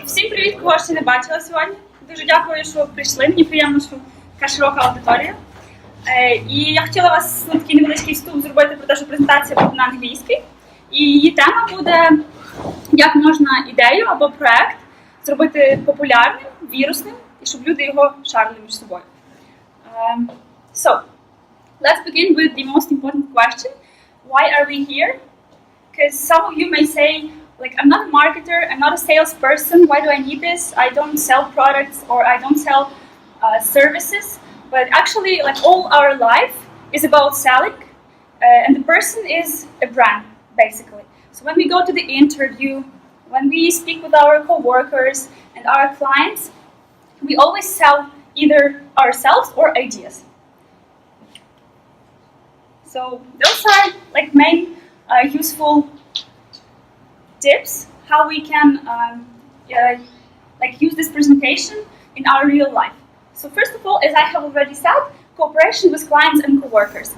Всім привіт, кого ще не бачила сьогодні. Дуже дякую, що прийшли. Мені приємно, що така широка аудиторія. І я хотіла вас такий невеличкий вступ зробити про те, що презентація буде на англійській. І її тема буде, як можна ідею або проект зробити популярним, вірусним, і щоб люди його шарили між собою. So, let's begin with the most important question. Why are we here? Because some of you may say, like, I'm not a marketer, I'm not a salesperson, why do I need this? I don't sell products or I don't sell services. But actually, like, all our life is about selling, and the person is a brand, basically. So when we go to the interview, when we speak with our co-workers and our clients, we always sell either ourselves or ideas. So those are like main useful tips how we can like use this presentation in our real life. So first of all, as I have already said, cooperation with clients and coworkers.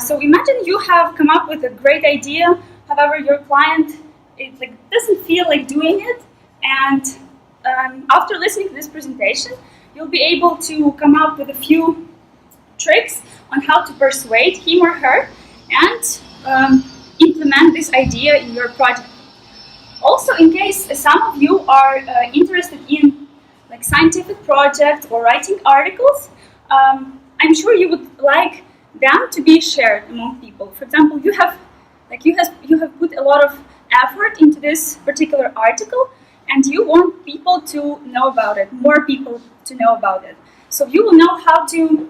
So imagine you have come up with a great idea, however your client doesn't feel like doing it, and after listening to this presentation, you'll be able to come up with a few tricks on how to persuade him or her and implement this idea in your project. Also, in case some of you are interested in like scientific projects or writing articles, I'm sure you would like them to be shared among people. For example, you have put a lot of effort into this particular article, and you want people to know about it, more people to know about it. So you will know how to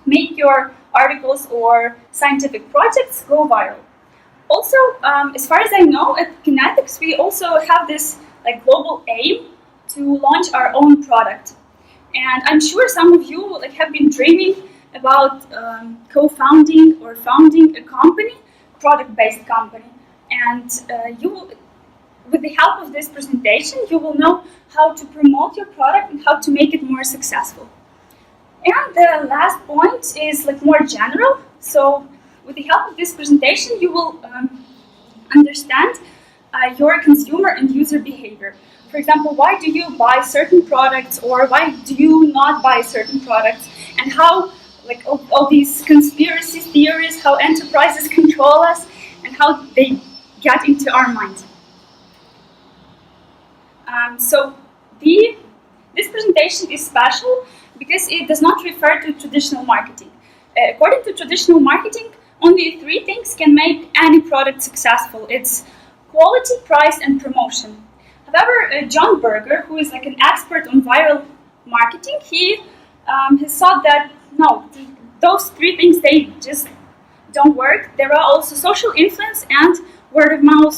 make your articles or scientific projects go viral. Also, as far as I know, at Kinetics, we also have this like global aim to launch our own product. And I'm sure some of you like have been dreaming about co-founding or founding a company, product-based company. And with the help of this presentation, you will know how to promote your product and how to make it more successful. And the last point is like more general. So with the help of this presentation, you will understand your consumer and user behavior. For example, why do you buy certain products or why do you not buy certain products? And how, like, all these conspiracy theories, how enterprises control us and how they get into our mind. So this presentation is special because it does not refer to traditional marketing. According to traditional marketing, only 3 things can make any product successful. It's quality, price, and promotion. However, John Berger, who is like an expert on viral marketing, he has thought that no, those 3 things, they just don't work. There are also social influence and word-of-mouth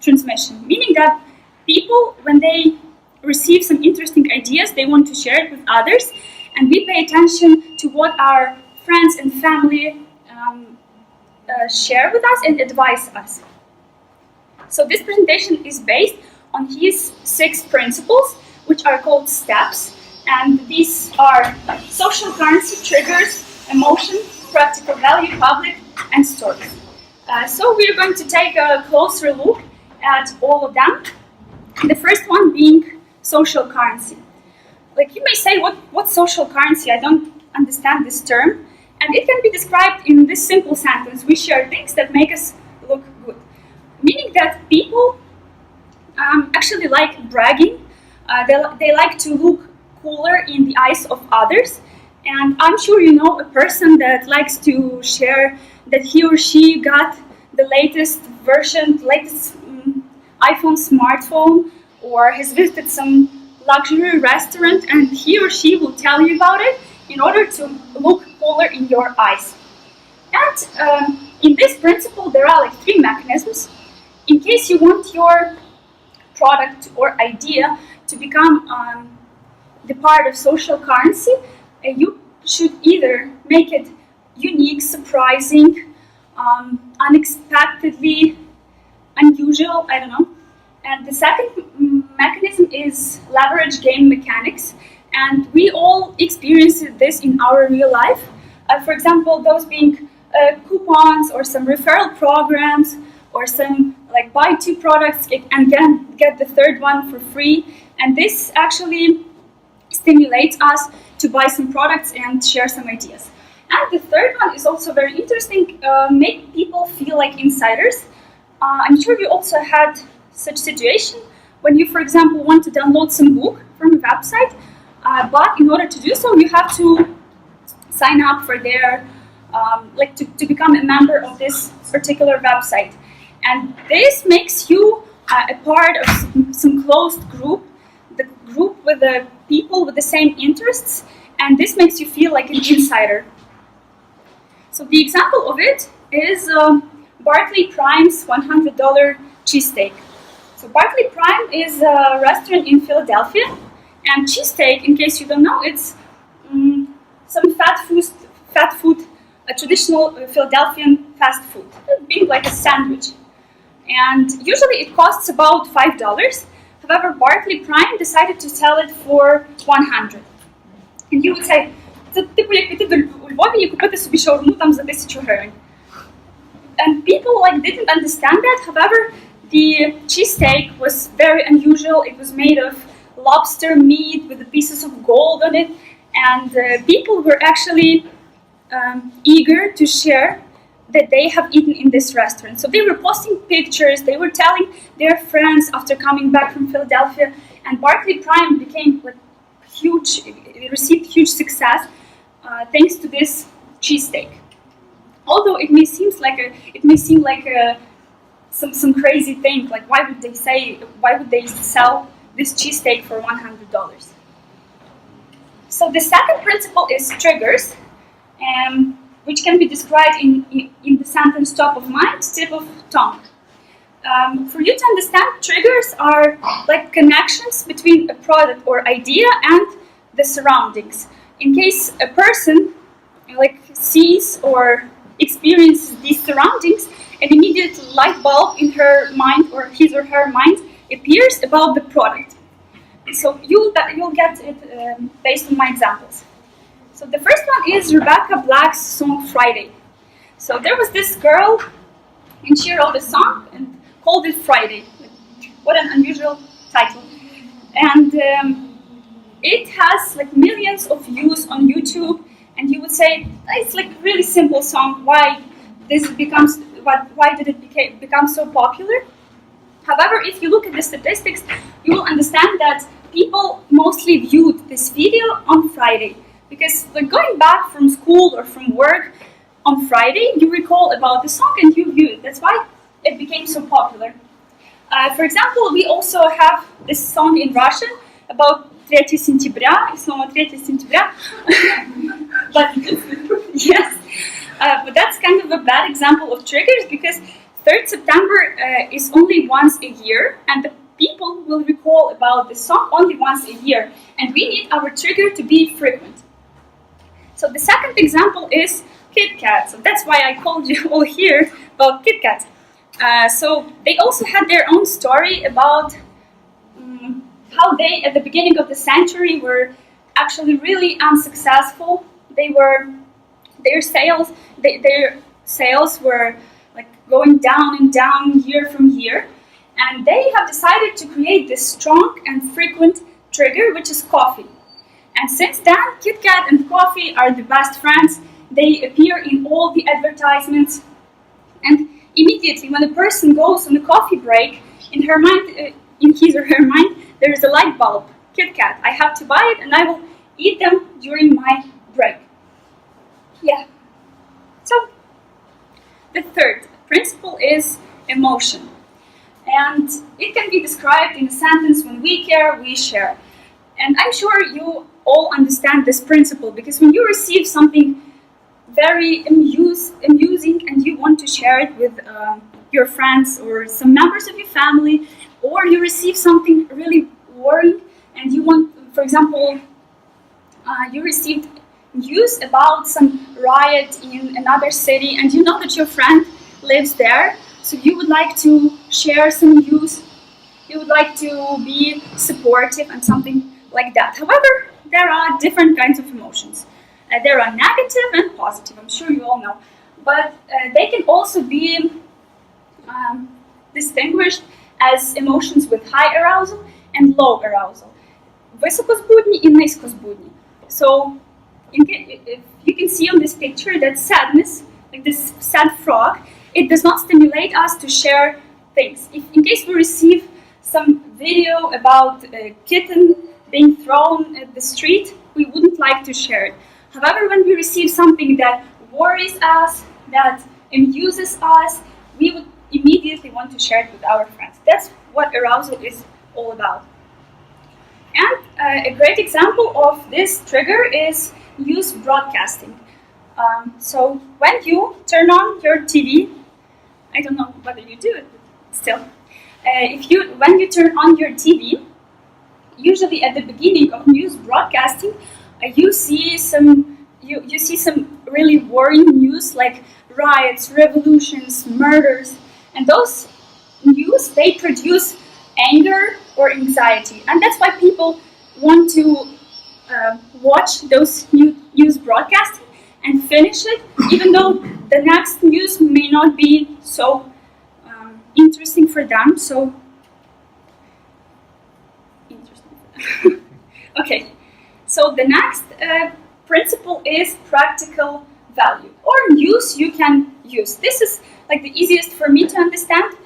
transmission, meaning that people, when they receive some interesting ideas, they want to share it with others, and we pay attention to what our friends and family share with us and advise us. So this presentation is based on his 6 principles, which are called steps, and these are social currency, triggers, emotion, practical value, public, and stories. So we're going to take a closer look at all of them. The first one being social currency. Like, you may say, what's social currency? I don't understand this term. And it can be described in this simple sentence: we share things that make us look good. Meaning that people actually like bragging. They like to look cooler in the eyes of others. And I'm sure you know a person that likes to share that he or she got the latest version, latest iPhone smartphone, or has visited some luxury restaurant, and he or she will tell you about it in order to look cooler in your eyes. And in this principle, there are like 3 mechanisms. In case you want your product or idea to become the part of social currency, you should either make it unique, surprising, unexpectedly unusual, I don't know. And the second mechanism is leverage game mechanics. And we all experience this in our real life. For example, those being coupons or some referral programs or some like buy 2 products and get the third one for free. And this actually stimulates us to buy some products and share some ideas. And the third one is also very interesting, make people feel like insiders. I'm sure you also had such situation when you, for example, want to download some book from a website, but in order to do so, you have to sign up for their, to become a member of this particular website. And this makes you a part of some closed group, the group with the people with the same interests, and this makes you feel like an insider. So the example of it is Barclay Prime's $100 cheesesteak. So Barclay Prime is a restaurant in Philadelphia, and cheesesteak, in case you don't know, it's some fat food, a traditional Philadelphian fast food, being like a sandwich. And usually it costs about $5. However, Barclay Prime decided to sell it for $100. And you would say, це типу як піти у Львові і купити собі шаурму там за 1000 гривень. And people didn't understand that. However, the cheesesteak was very unusual. It was made of lobster meat with the pieces of gold on it. And people were actually eager to share that they have eaten in this restaurant. So they were posting pictures, they were telling their friends after coming back from Philadelphia, and Barclay Prime became huge, it received huge success thanks to this cheesesteak. Although it may seem like some crazy thing, like why would they sell this cheesesteak for $100? So the second principle is triggers, which can be described in the sentence top of mind, tip of tongue. For you to understand, triggers are like connections between a product or idea and the surroundings. In case a person sees or experiences these surroundings, an immediate light bulb in her mind or his or her mind appears about the product. So you'll get it based on my examples. So the first one is Rebecca Black's song Friday. So there was this girl, and she wrote a song and called it Friday. What an unusual title. And it has millions of views on YouTube, and you would say, it's a really simple song, why did it become so popular? However, if you look at the statistics, you will understand that people mostly viewed this video on Friday. Because going back from school or from work on Friday, you recall about the song and you view it. That's why it became so popular. For example, we also have this song in Russian about 3 сентября, и снова 3 сентября. But yes, but that's kind of a bad example of triggers because 3rd September is only once a year, and the people will recall about the song only once a year, and we need our trigger to be frequent. So the second example is Kit Kat. So that's why I called you all here about Kit Kat. So they also had their own story about how they, at the beginning of the century, were actually really unsuccessful. Their sales were going down and down year from year, and they have decided to create this strong and frequent trigger, which is coffee. And since then, Kit Kat and coffee are the best friends. They appear in all the advertisements, and immediately when a person goes on a coffee break, in his or her mind, there is a light bulb. Kit Kat, I have to buy it, and I will eat them during my break. Yeah. So the third principle is emotion, and it can be described in a sentence: when we care, we share. And I'm sure you all understand this principle, because when you receive something very amusing and you want to share it with your friends or some members of your family, or you receive something really worrying and you want, for example, you received news about some riot in another city and you know that your friend lives there, so you would like to share some news, you would like to be supportive and something like that. However, there are different kinds of emotions. There are negative and positive, I'm sure you all know. But they can also be distinguished as emotions with high arousal and low arousal. Високозбудні і низькозбудні. So if you can see on this picture that sadness, like this sad frog, it does not stimulate us to share things. If in case we receive some video about a kitten being thrown at the street, we wouldn't like to share it. However, when we receive something that worries us, that amuses us, we would immediately want to share it with our friends. That's what arousal is all about. And a great example of this trigger is news broadcasting. So when you turn on your TV, I don't know whether you do it, but still, when you turn on your TV, usually at the beginning of news broadcasting, you see some really worrying news like riots, revolutions, murders, and those news, they produce anger or anxiety, and that's why people want to watch those news broadcasting and finish it, even though the next news may not be so interesting for them. So interesting. Okay, so the next principle is practical value, or use you can use. This is like the easiest for me to understand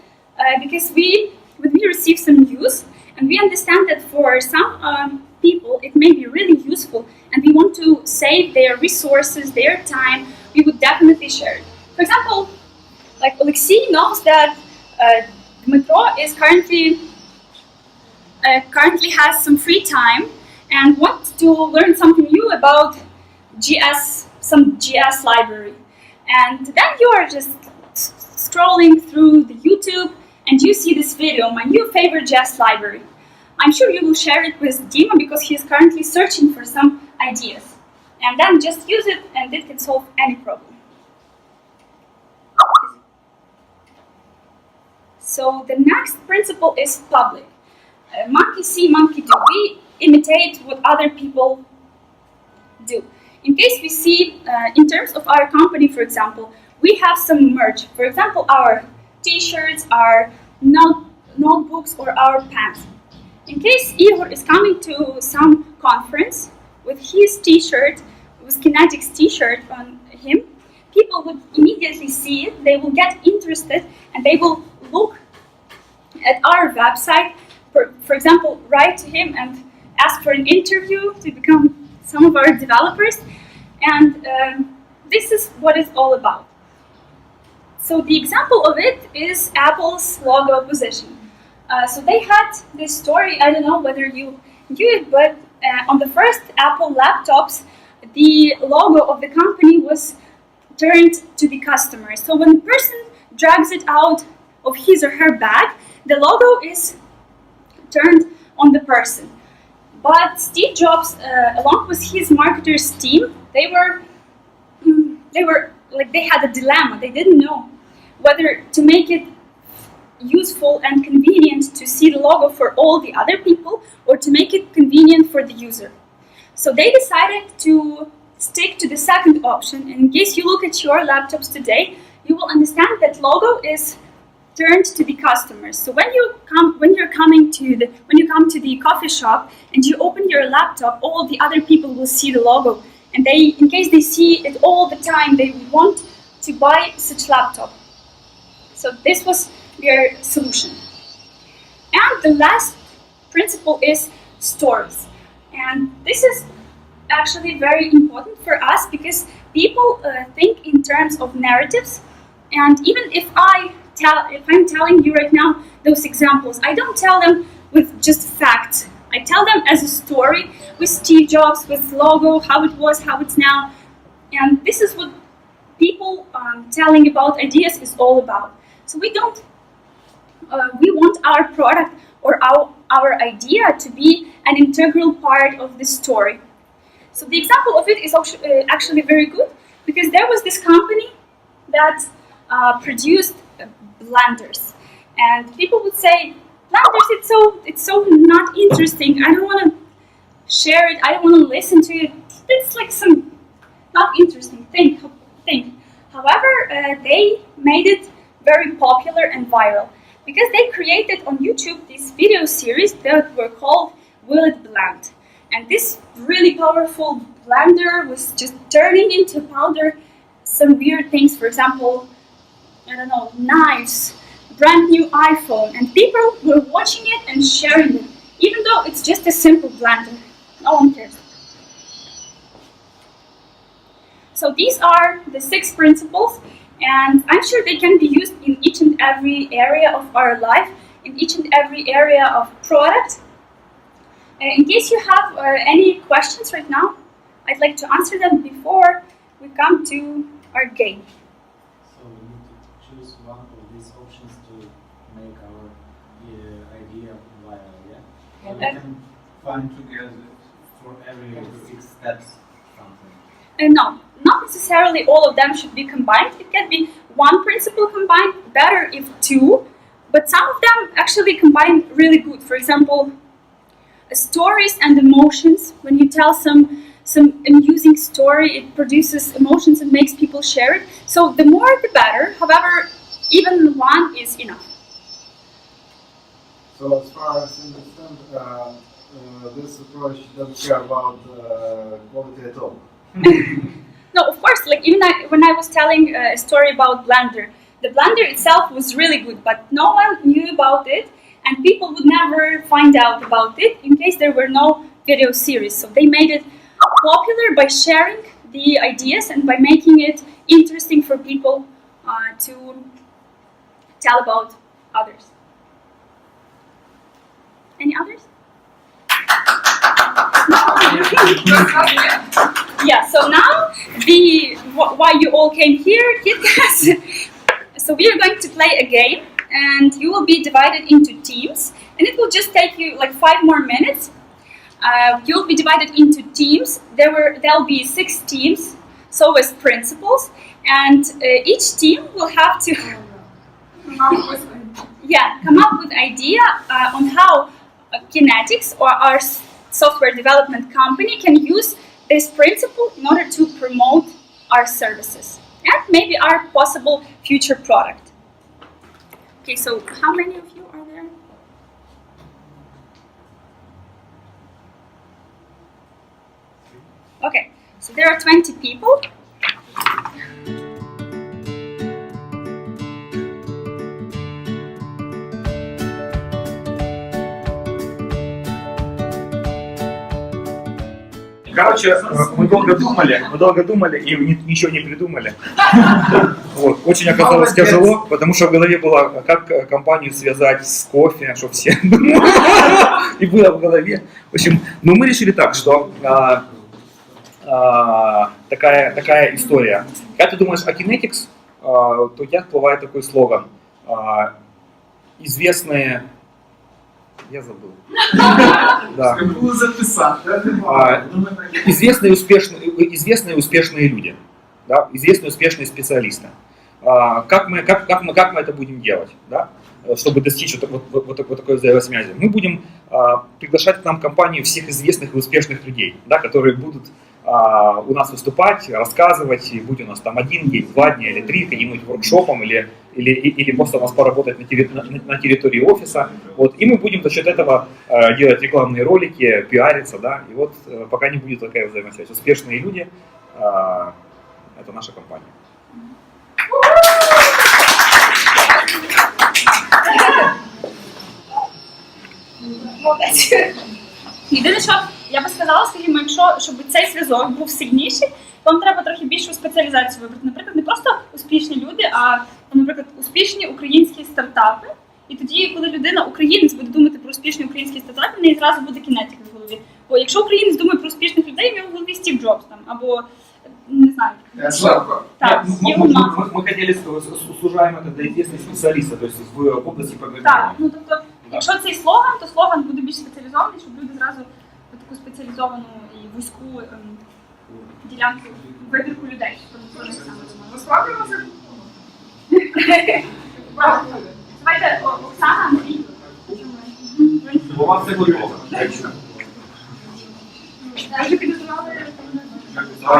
because when we receive some news and we understand that for some people it may be really useful and we want to save their resources, their time, we would definitely share it. For example, like Alexei knows that Dmitro is currently has some free time and wants to learn something new about some GS library. And then you are just scrolling through the YouTube and you see this video, my new favorite GS library. I'm sure you will share it with Dima because he is currently searching for some ideas. And then just use it and it can solve any problem. So the next principle is public. Monkey see, monkey do. We imitate what other people do. In case we see, in terms of our company, for example, we have some merch. For example, our t-shirts, our notebooks, or our pens. In case Igor is coming to some conference with his t-shirt, with Kinetics t-shirt on him, people would immediately see it, they will get interested, and they will look at our website, for example, write to him and ask for an interview to become some of our developers, and this is what it's all about. So the example of it is Apple's logo position. So they had this story, I don't know whether you knew it, but on the first Apple laptops, the logo of the company was turned to the customer. So when a person drags it out of his or her bag, the logo is turned on the person. But Steve Jobs, along with his marketers team, they had a dilemma. They didn't know whether to make it useful and convenient to see the logo for all the other people or to make it convenient for the user. So they decided to stick to the second option. And in case you look at your laptops today, you will understand that logo is turned to the customers. So when you come to the coffee shop and you open your laptop, all the other people will see the logo, and in case they see it all the time, they want to buy such laptop. So this was their solution. And the last principle is stories, and this is actually very important for us because people think in terms of narratives, and even if I'm telling you right now those examples, I don't tell them with just facts. I tell them as a story with Steve Jobs, with logo, how it was, how it's now. And this is what people telling about ideas is all about. So we want our product or our idea to be an integral part of the story. So the example of it is actually very good because there was this company that produced blenders, and people would say, blenders, it's so not interesting. I don't want to share it. I don't want to listen to it. It's like some not interesting thing. However, they made it very popular and viral. because they created on YouTube this video series that were called Will It Blend? And this really powerful blender was just turning into powder some weird things, for example, I don't know, knives, brand new iPhone, and people were watching it and sharing it, even though it's just a simple blender. No one cares. So these are the 6 principles, and I'm sure they can be used in each and every area of our life, in each and every area of product. In case you have any questions right now, I'd like to answer them before we come to our game. So we need to choose one of these options to make our idea viral, yeah? Or we can find together for every 6 steps something. No, not necessarily all of them should be combined. It can be one principle combined, better if 2, but some of them actually combine really good. For example, stories and emotions. When you tell some amusing story, it produces emotions and makes people share it. So the more the better. However, even one is enough. So as far as I understand, this approach doesn't care about quality at all. No, of course, like even when I was telling a story about Blender, the Blender itself was really good, but no one knew about it, and people would never find out about it in case there were no video series. So they made it popular by sharing the ideas and by making it interesting for people to tell about others. Any others? Yeah, so now why you all came here, KitKats. So we are going to play a game, and you will be divided into teams, and it will just take you like 5 more minutes. You'll be divided into teams. There'll be 6 teams, so as principals, and each team will have to come up with idea on how Kinetics or our software development company can use this principle in order to promote our services and maybe our possible future product. Okay, so how many of you are there? Okay, so there are 20 people. Короче, мы долго думали и ничего не придумали. Вот. Очень оказалось тяжело, потому что в голове было, как компанию связать с кофе, чтобы все и было в голове. В общем, но мы решили так, что такая история. Когда ты думаешь о Kinetics, то у тебя всплывает такой слоган. Известные... Я забыл. Да. Известные успешные люди, да? Известные успешные специалисты. Как мы это будем делать, да? Чтобы достичь вот такой взаимосвязи? Мы будем приглашать к нам в компанию всех известных и успешных людей, да, которые будут у нас выступать, рассказывать, и будь у нас там 1 день, 2 дня или 3, каким-нибудь воркшопом, или просто у нас поработать на территории офиса. Вот. И мы будем за счет этого делать рекламные ролики, пиариться, да, и вот пока не будет такая взаимосвязь. Успешные люди — это наша компания. Єдине, що я би сказала, скажімо, щоб цей зв'язок був сильніший, вам треба трохи більшу спеціалізацію вибрати. Наприклад, не просто успішні люди, а, наприклад, успішні українські стартапи. І тоді, коли людина, українець, буде думати про успішні українські стартапи, в неї зразу буде Kinetics в голові. Бо якщо українець думає про успішних людей, в нього в голові Стів Джобс там, або, не знаю. Так, мы хотели сужаем это до известных специалистов, то есть в области программирования. Так, ну тобто, якщо цей слоган, то слоган буде більш спеціалізований, щоб люди зразу таку спеціалізовану і вузьку ділянку, вибірку людей. Давайте Оксана, Андрій. У вас це готово. Вже підготували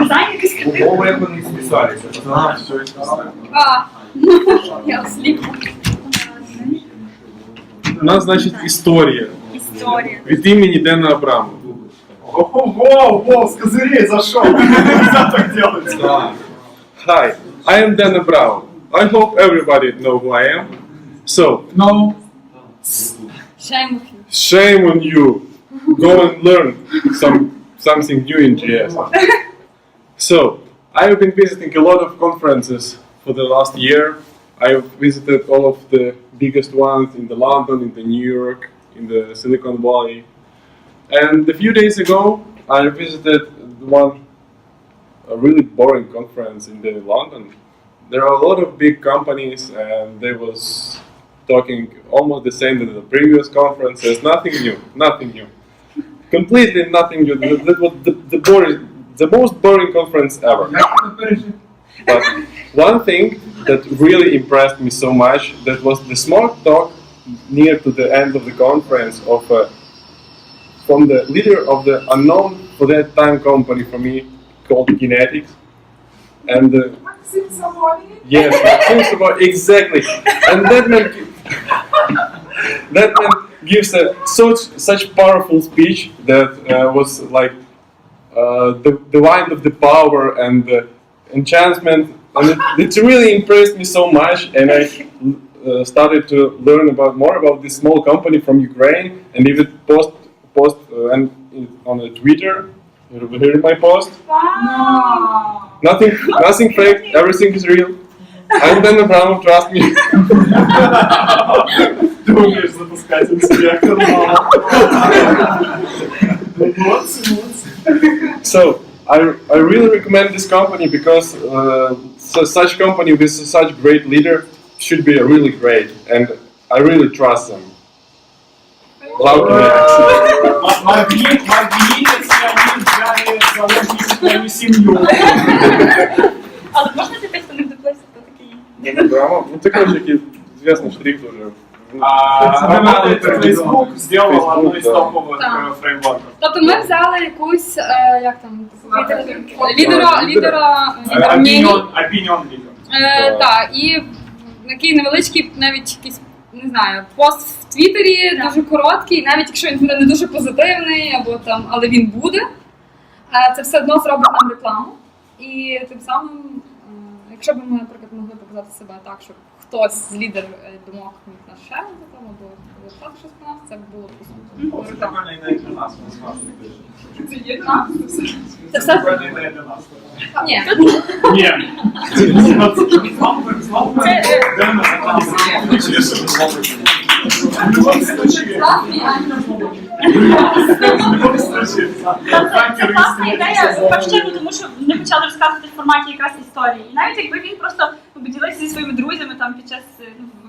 дизайн якийсь картин. Умови, як вони списалися. Я осліп. У нас, значить, історія. Історія. Від імені Дена Абрамова. Ого, с козырей зашел. Нельзя так делать. Hi, I am Dan Abramov. I hope everybody know who I am. So, No. shame on you. Go and learn something new in JS. So, I have been visiting a lot of conferences for the last year. I have visited all of the biggest ones in the London, in the New York, in the Silicon Valley. And a few days ago, I visited a really boring conference in the London. There are a lot of big companies, and they was talking almost the same as the previous conferences. Nothing new. Completely nothing new. That was the most boring conference ever. But one thing that really impressed me so much, that was the small talk near to the end of the conference from the leader of the unknown for that time company for me called Kinetics. And yes, exactly. And that man gives such powerful speech that was like the wind of the power and the enchantment, and it really impressed me so much. And I started to learn more about this small company from Ukraine, and even post and on Twitter. Here my post. Wow. Nothing fake. Everything is real. I'm Dan Abramov, trust me. Ты умеешь запускать инспектор. Молодцы. So I really recommend this company because such company with such great leader should be really great, and I really trust them. Love Kinetics. Маргинец, они взяли заложники твою семью. Але можна ти хто не вдивився, хто такий? Dan Abramov, ну ты, короче, известный штрих тоже. Facebook сделал одну из топовых Так. фреймворків. Тобто ми взяли якусь, як там, лідера мнень. Opinion leader. Так, і такий невеличкий, навіть якийсь, не знаю, пост в Твіттері, дуже короткий, навіть якщо він буде не дуже позитивний, або там, але він буде, це все одно зробить нам рекламу. І тим самим, якщо б ми, наприклад, могли показати себе так, щоб хтось з лідер думок міг нас ще або так щось про нас, це б було Це прикольна ідея для нас, ми зможемо. Це все? Прикольна ідея для нас. Ні. Ні. Це класна ідея, в першу чергу, тому що вони почали розказувати в форматі якраз історії. І навіть якби він просто поділився зі своїми друзями там під час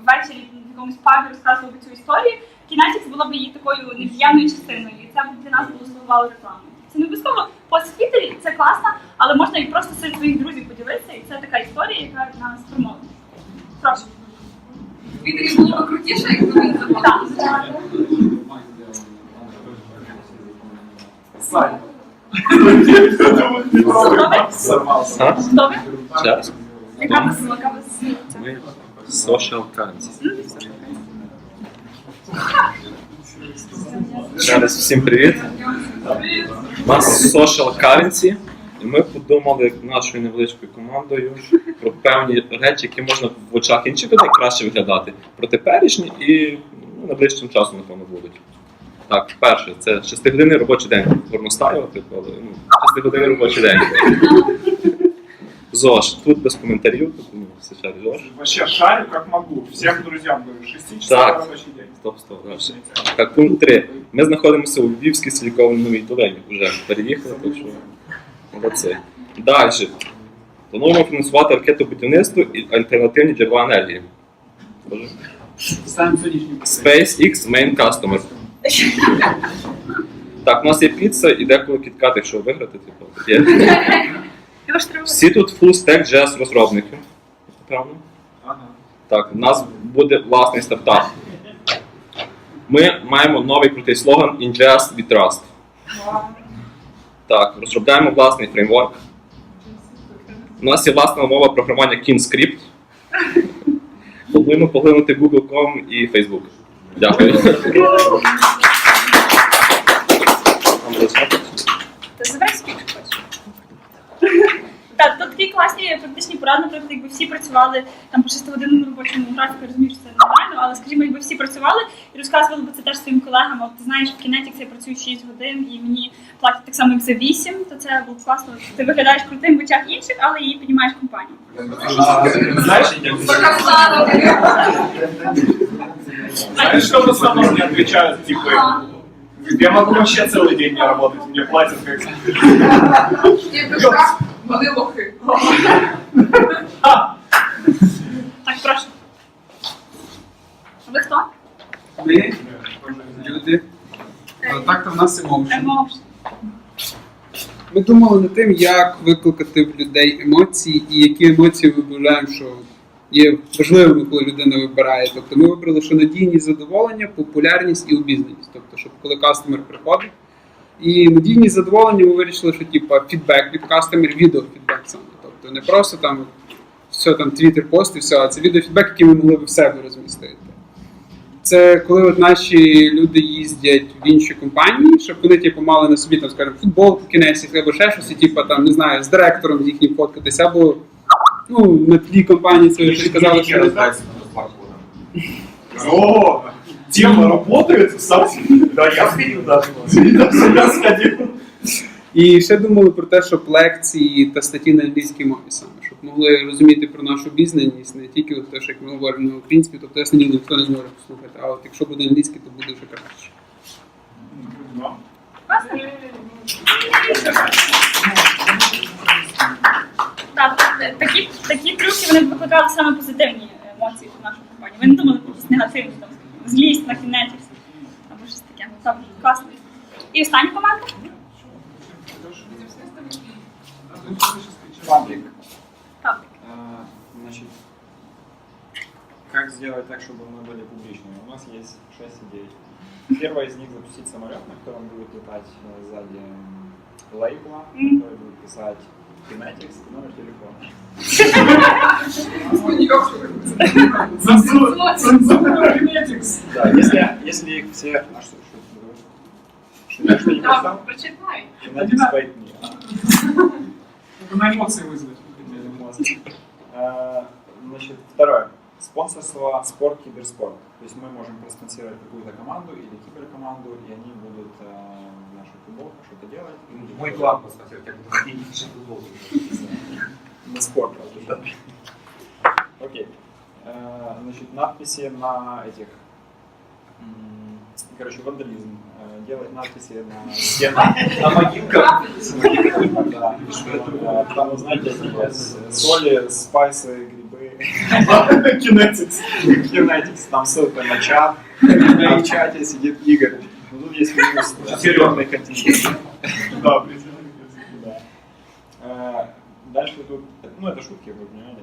ввечері в якомусь пабі розказував цю історію, Kinetics була б її такою невід'ємною частиною, і це б для нас було слугувало рекламою. Це не обов'язково пост в Твіттері, це класно, але можна і просто серед своїх друзів поділитися, і це така історія, яка нас промовить. Прошу. В Твіттері було б крутіше, якби він забрав. Так, звичайно. Саня. Сорвался. Добре? Зараз. Яка вас це? Ми social currency. Зараз всім привіт. У нас social currency, і ми подумали нашою невеличкою командою про певні речі, які можна в очах інших людей краще виглядати. Про теперішні і найближчим часом, напевно, будуть. Так, перше, це 6-годинний робочий день. Горностаювати, але 6-годинний робочий день. ЗОЖ. Тут без коментарів, тут все шарю ЗОЖ. Вообще шарю как могу. Всем друзьям говорю, 6 часов Так. рабочий день. Стоп, дальше. Так, пункт 3. Ми знаходимося у Львівській силіконовій долині. Вже переїхали, так що молодці. Далі. Плануємо фінансувати ракетобудівництво і альтернативні джерела енергії. SpaceX Main Customer. Так, у нас є піца і деколи кіткат, якщо виграти, типу, є. Всі тут full-stack JS розробники. Правильно? Ага. Так, у нас буде власний стартап. Ми маємо новий крутий слоган In JS We Trust. Так, розробляємо власний фреймворк. У нас є власна мова програмування KineScript. Плануємо поглинути Google.com і Facebook. Дякую. Та забирай скільки хочеш. Так, тут такі класні практичні поради, наприклад, якби всі працювали там по 6 годин на робочому графіку, розумію, що це нормально, але, скажімо, якби всі працювали і розказували би це теж своїм колегам, от ти знаєш, в Kinetics я працюю 6 годин і мені платять так само, як за 8, то це було б класно. Ти виглядаєш крутим в очах інших, але і піднімаєш компанію. Знаешь, что в основном мне отвечают, типа, я могу вообще целый день не работать, мне платят как... Вони лохи. Так, прошу. Ви хто? Ми, люди, так-то в нас емоушн. Emotion. Ми думали над тим, як викликати в людей емоції і які емоції вибираємо, що є важливими, коли людина вибирає. Тобто ми вибрали, що надійність, задоволення, популярність і обізнаність. Тобто, щоб коли кастомер приходить. І надійність, задоволення ми вирішили, що типу, фідбек від кастомерів, відеофідбек саме. Тобто не просто там все там твіттер-пост і все, а це відеофідбек, який ми могли б в себе розмістити. Це коли от наші люди їздять в інші компанії, щоб вони типу, мали на собі там, скажімо, футболку, кінесі, або ще щось, і типу, там, не знаю, з директором їхнім фоткатися, або ну, на тлі компанії це вже сказали, що не так. О, тема работает, сам да, я сходил даже. Я сходил. І ще думали про те, щоб лекції та статті на англійській мові саме, щоб могли розуміти про нашу бізнесність, не тільки от те, що як ми говоримо на українській, тобто ясно, ніхто не зможе послухати, а от якщо буде англійський, то буде вже краще. Так, такі трюки вони викликали саме позитивні емоції в нашу компанію. Ви не думали про якісь негативні, там, злість на Kinetics або щось таке. Так, класно. І остання команда? Паблик. Паблик. Значит, как сделать так, чтобы мы были публичными? У нас есть 6 идей. Первая из них запустить самолет, на котором будет летать сзади лейбла, который будет писать Kinetics и номер телефона. Да, если их все... А что ты не прочитал? Прочитай. Kinetics пойт мне. На эмоции вызвать. Значит, второе. Спонсорство спорт, киберспорт. То есть мы можем проспонсировать какую-то команду или киберкоманду, и они будут в наших футболках что-то делать. Мой план посмотреть, как это такие футболки. На спорт. Окей. Значит, надписи на этих... Короче, вандализм. Делать надписи на стенах. На могилках. Да. Там, знаете, соли, спайсы, грибы. Kinetics. Там ссылка на чат. На чате сидит Игорь. Ну, тут есть минус серьезный контингент. Да, Да. Дальше тут, ну это шутки, вы понимаете.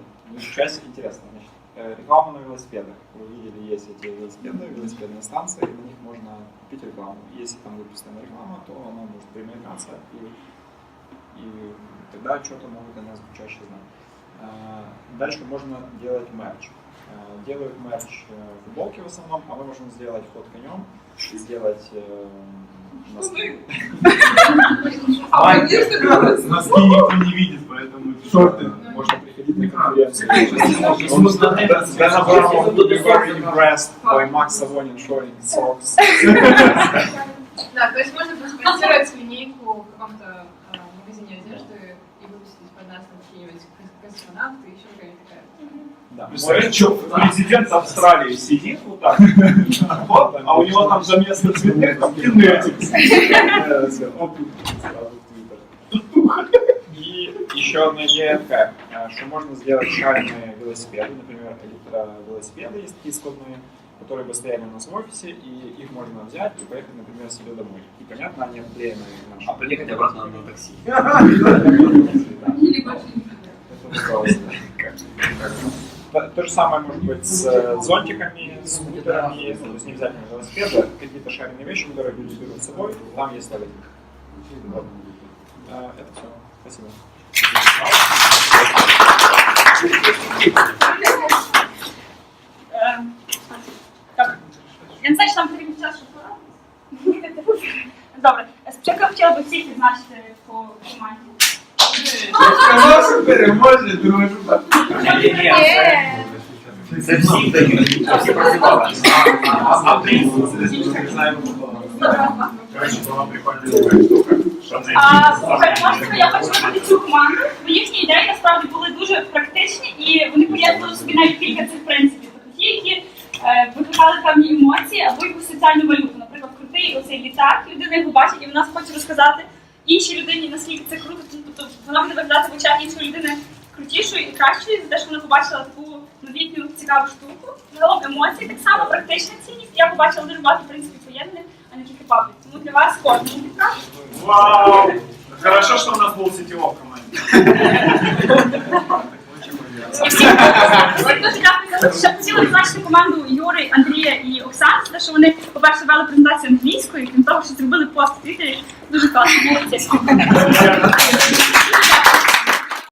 Часть интересная. Значит, реклама на велосипедах. Вы видели, есть эти велосипеды, велосипедные станции, и на них можно купить рекламу. Если там выпущена реклама, то она может примелькаться, и тогда что-то могут о нас чаще знать. Дальше можно делать мерч. Делают мерч футболки в основном, а мы можем сделать ход конем, сделать носки. Носки никто не видит, поэтому шорты. Можно приходить на конференцию. Gonna be very impressed by Max Savonin showing socks. Да, то есть можно проспонсировать линейку в каком-то магазине одежды и выпустить под нас там какие-нибудь космонавты и еще какая-нибудь такая. Да. Представляешь, что президент Австралии сидит вот так, вот, а у него там за место цветных там Kinetics. И еще одна идея такая, что можно сделать шаренные велосипеды, например, электровелосипеды есть такие складные, которые бы стояли у нас в офисе, и их можно взять и поехать, например, себе домой. И понятно, они обклеены нашим. А приехать обратно на такси. Или больше То же самое может быть с зонтиками, с скутерами, то есть не обязательно велосипеды, какие-то шаренные вещи, которые люди берут с собой, там есть логотип. Вот. Это все. Спасибо. Так, я не знаю, що нам потрібен час, щоб порадитися? Добре, спочатку я хотіла б всіх відзначити по команді. Сказав, що переможе, дружба. Це всі дають, всі працювали. А принцип? Переможцями я хочу вибрати цю команду, бо їхні ідеї насправді були дуже практичні і вони поєднували собі навіть кілька цих принципів. Тобто ті, які викликали певні емоції або якусь соціальну валюту. Наприклад, крутий оцей літак, людина його бачить і вона хоче розказати іншій людині, наскільки це круто. Тобто вона буде виглядати в очах іншої людини крутішою і кращою, за те, що вона побачила таку новітню цікаву штуку. Загалом емоції, так само практична цінність. Я побачила дуже багато принципів поєднаних, а не тільки паблік. Тому для вас кожному підкажу. Вау! Хорошо, что у нас был сетевой в команде. І всім дуже дякую. Ще хотіла відзначити команду Юри, Андрія і Оксани, за те, що вони, по-перше, вели презентацію англійською, і крім того, що зробили пост в Твіттері. Дуже класно, молодці.